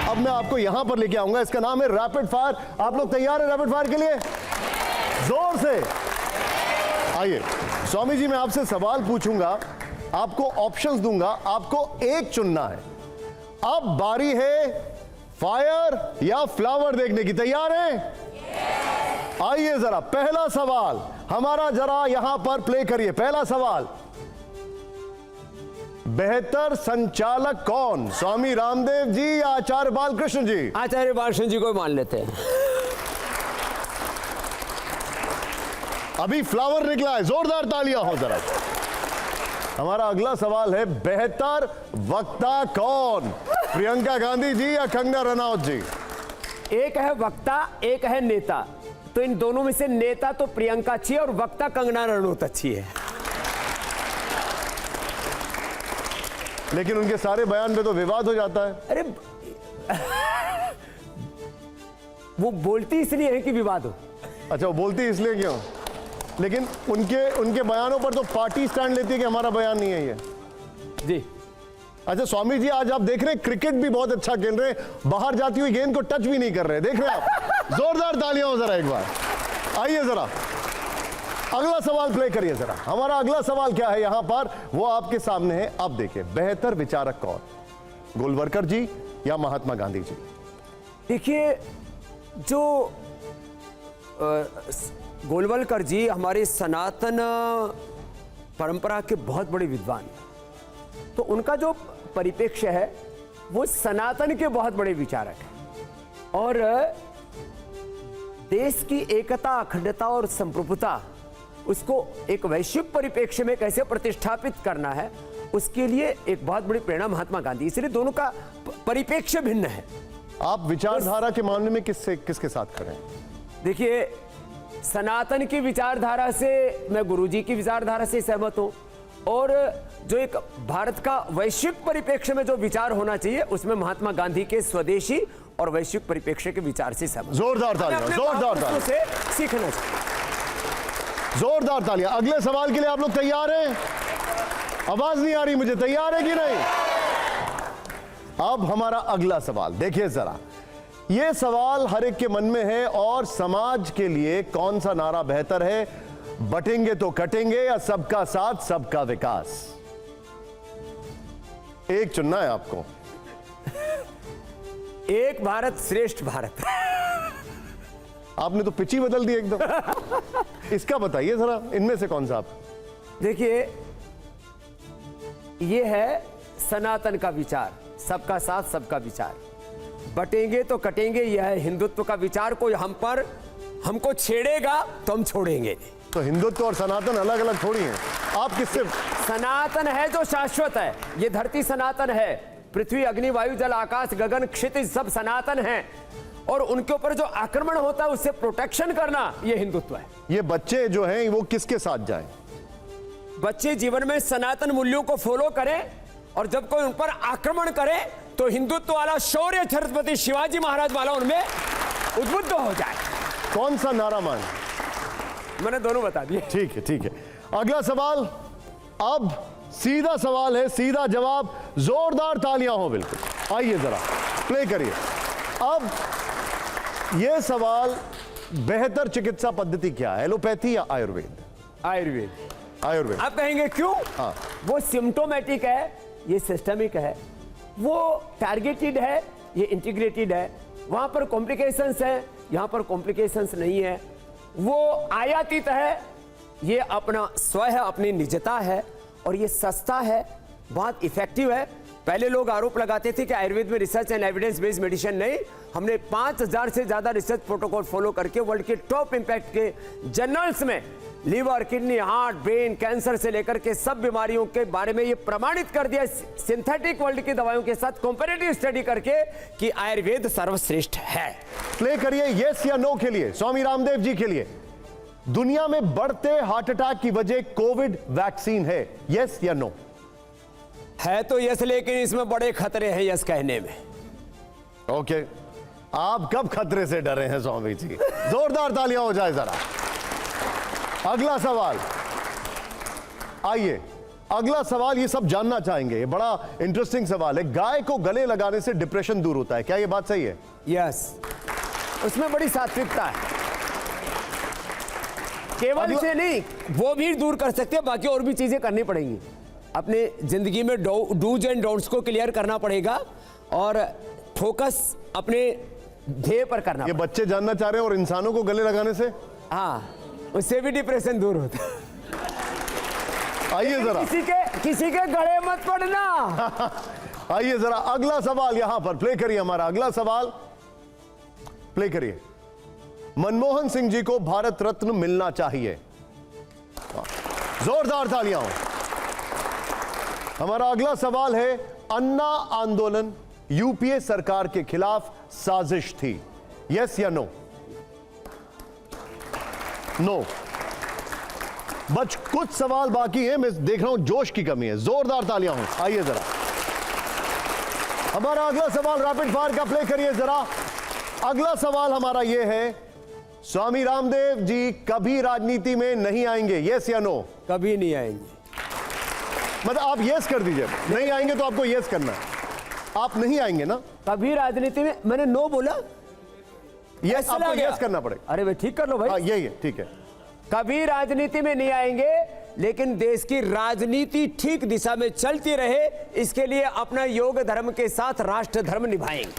अब मैं आपको यहां पर लेके आऊंगा, इसका नाम है रैपिड फायर। आप लोग तैयार हैं रैपिड फायर के लिए? जोर से आइए। स्वामी जी, मैं आपसे सवाल पूछूंगा, आपको ऑप्शंस दूंगा, आपको एक चुनना है। अब बारी है फायर या फ्लावर देखने की। तैयार हैं? आइए जरा, पहला सवाल हमारा जरा यहां पर प्ले करिए। पहला सवाल, बेहतर संचालक कौन, स्वामी रामदेव जी या आचार्य बालकृष्ण जी? आचार्य बालकृष्ण जी को मान लेते हैं। अभी फ्लावर निकला है, जोरदार तालियां हो जरा। हमारा अगला सवाल है, बेहतर वक्ता कौन, प्रियंका गांधी जी या कंगना रनौत जी? एक है वक्ता, एक है नेता, तो इन दोनों में से नेता तो प्रियंका अच्छी है और वक्ता कंगना रनौत अच्छी है। लेकिन उनके सारे बयान पे तो विवाद हो जाता है। अरे वो बोलती इसलिए है कि विवाद हो। अच्छा, वो बोलती इसलिए क्यों? लेकिन उनके बयानों पर तो पार्टी स्टैंड लेती है कि हमारा बयान नहीं है ये। जी अच्छा स्वामी जी, आज आप देख रहे हैं क्रिकेट भी बहुत अच्छा खेल रहे हैं, बाहर जाती हुई गेंद को टच भी नहीं कर रहे, देख रहे हैं आप? जोरदार तालियां हो जरा एक बार। आइए जरा अगला सवाल प्ले करिए जरा। हमारा अगला सवाल क्या है यहां पर, वो आपके सामने है। अब देखिए, बेहतर विचारक कौन, गोलवलकर जी या महात्मा गांधी जी? देखिए, जो गोलवलकर जी हमारे सनातन परंपरा के बहुत बड़े विद्वान हैं, तो उनका जो परिप्रेक्ष्य है वो सनातन के बहुत बड़े विचारक हैं और देश की एकता, अखंडता और संप्रभुता उसको एक वैश्विक परिप्रेक्ष्य में कैसे प्रतिष्ठापित करना है, उसके लिए एक बहुत बड़ी प्रेरणा महात्मा गांधी। इसलिए दोनों का परिप्रेक्ष्य भिन्न है। आप विचारधारा के मामले में किसके साथ खड़े हैं? देखिए, सनातन की विचारधारा से मैं गुरुजी की विचारधारा से सहमत हूं और जो एक भारत का वैश्विक परिप्रेक्ष्य में जो विचार होना चाहिए उसमें महात्मा गांधी के स्वदेशी और वैश्विक परिप्रेक्ष्य के विचार से सहमत। जोरदार तालियां, जोरदार तालियां से सीखना चाहिए। जोरदार तालियां। अगले सवाल के लिए आप लोग तैयार हैं? आवाज नहीं आ रही मुझे, तैयार है कि नहीं? अब हमारा अगला सवाल देखिए जरा, यह सवाल हर एक के मन में है और समाज के लिए कौन सा नारा बेहतर है, बटेंगे तो कटेंगे या सबका साथ सबका विकास? एक चुनना है आपको। एक भारत श्रेष्ठ भारत। आपने तो पिच ही बदल दी एकदम। इसका बताइए जरा, इनमें से कौन सा आप? देखिए, यह है सनातन का विचार, सबका साथ सबका विचार। बटेंगे तो कटेंगे, यह है हिंदुत्व का विचार। कोई हमको छेड़ेगा तो हम छोड़ेंगे नहीं। तो हिंदुत्व और सनातन अलग अलग थोड़ी हैं। आप किससे? सनातन है जो शाश्वत है, ये धरती सनातन है, पृथ्वी, अग्नि, वायु, जल, आकाश, गगन, क्षितिज सब सनातन है और उनके ऊपर जो आक्रमण होता है उससे प्रोटेक्शन करना, ये हिंदुत्व है। ये बच्चे जो हैं वो किसके साथ जाएं? बच्चे जीवन में सनातन मूल्यों को फॉलो करें और जब कोई उन पर आक्रमण करे तो हिंदुत्व वाला शौर्य छत्रपति शिवाजी महाराज वाला उनमें उद्बुद्ध हो जाए। कौन सा नारा मान? मैंने दोनों बता दिए। ठीक है, ठीक है। अगला सवाल, अब सीधा सवाल है, सीधा जवाब। जोरदार तालियां हो बिल्कुल। आइए जरा प्ले करिए। अब यह सवाल, बेहतर चिकित्सा पद्धति क्या है, एलोपैथी या आयुर्वेद? आयुर्वेद। आयुर्वेद। आप कहेंगे क्यों? हाँ। वो सिम्टोमेटिक है, ये सिस्टमिक है, वो टारगेटेड है, ये इंटीग्रेटेड है। वहां पर कॉम्प्लिकेशंस है, यहां पर कॉम्प्लिकेशंस नहीं है। वो आयातित है, ये अपना स्व है, अपनी निजता है और ये सस्ता है, बहुत इफेक्टिव है। पहले लोग आरोप लगाते थे कि आयुर्वेद में research and evidence based medicine नहीं। हमने 5000 से ज्यादा रिसर्च प्रोटोकॉल फॉलो करके वर्ल्ड के टॉप इंपैक्ट के जर्नल्स में liver, kidney, heart, brain, cancer से लेकर के सब बीमारियों के बारे में ये प्रमाणित कर दिया सिंथेटिक वर्ल्ड की दवाइयों के साथ कंपैरेटिव स्टडी करके कि आयुर्वेद सर्वश्रेष्ठ है। प्ले करिए यस या नो के लिए, स्वामी रामदेव जी के लिए। दुनिया में बढ़ते हार्ट अटैक की वजह कोविड वैक्सीन है, यस या नो? है तो यस, लेकिन इसमें बड़े खतरे हैं यस कहने में। ओके, आप कब खतरे से डरे हैं स्वामी जी? जोरदार तालियां हो जाए जरा। अगला सवाल, आइए, अगला सवाल, ये सब जानना चाहेंगे, ये बड़ा इंटरेस्टिंग सवाल है। गाय को गले लगाने से डिप्रेशन दूर होता है, क्या ये बात सही है? यस, उसमें बड़ी सात्विकता है। केवल से नहीं, वो भी दूर कर सकते हैं, बाकी और भी चीजें करनी पड़ेंगी। अपने जिंदगी में डूज एंड डोंट्स को क्लियर करना पड़ेगा और फोकस अपने ध्येय पर करना। ये बच्चे जानना चाह रहे हैं, और इंसानों को गले लगाने से? हाँ, उससे भी डिप्रेशन दूर होता है। आइए जरा, किसी के गले मत पड़ना। आइए जरा अगला सवाल यहां पर प्ले करिए। हमारा अगला सवाल प्ले करिए। मनमोहन सिंह जी को भारत रत्न मिलना चाहिए। जोरदार तालियां हो। हमारा अगला सवाल है, अन्ना आंदोलन यूपीए सरकार के खिलाफ साजिश थी, यस या नो? नो। बच कुछ सवाल बाकी हैं, मैं देख रहा हूं जोश की कमी है। जोरदार तालियां हो। आइए जरा हमारा अगला सवाल रैपिड फायर का प्ले करिए जरा। अगला सवाल हमारा यह है, स्वामी रामदेव जी कभी राजनीति में नहीं आएंगे, यस या नो? कभी नहीं आएंगे। मतलब आप यस कर दीजिए, नहीं आएंगे तो आपको यस करना है। आप नहीं आएंगे ना? कभी राजनीति में, मैंने नो बोला? यस, आपको यस करना पड़ेगा। अरे भाई ठीक कर लो भाई। हाँ, यही है, ठीक है। कभी राजनीति में नहीं आएंगे, लेकिन देश की राजनीति ठीक दिशा में चलती रहे, इसके लिए अपना योग धर्म के साथ राष्ट्र धर्म निभाएंगे।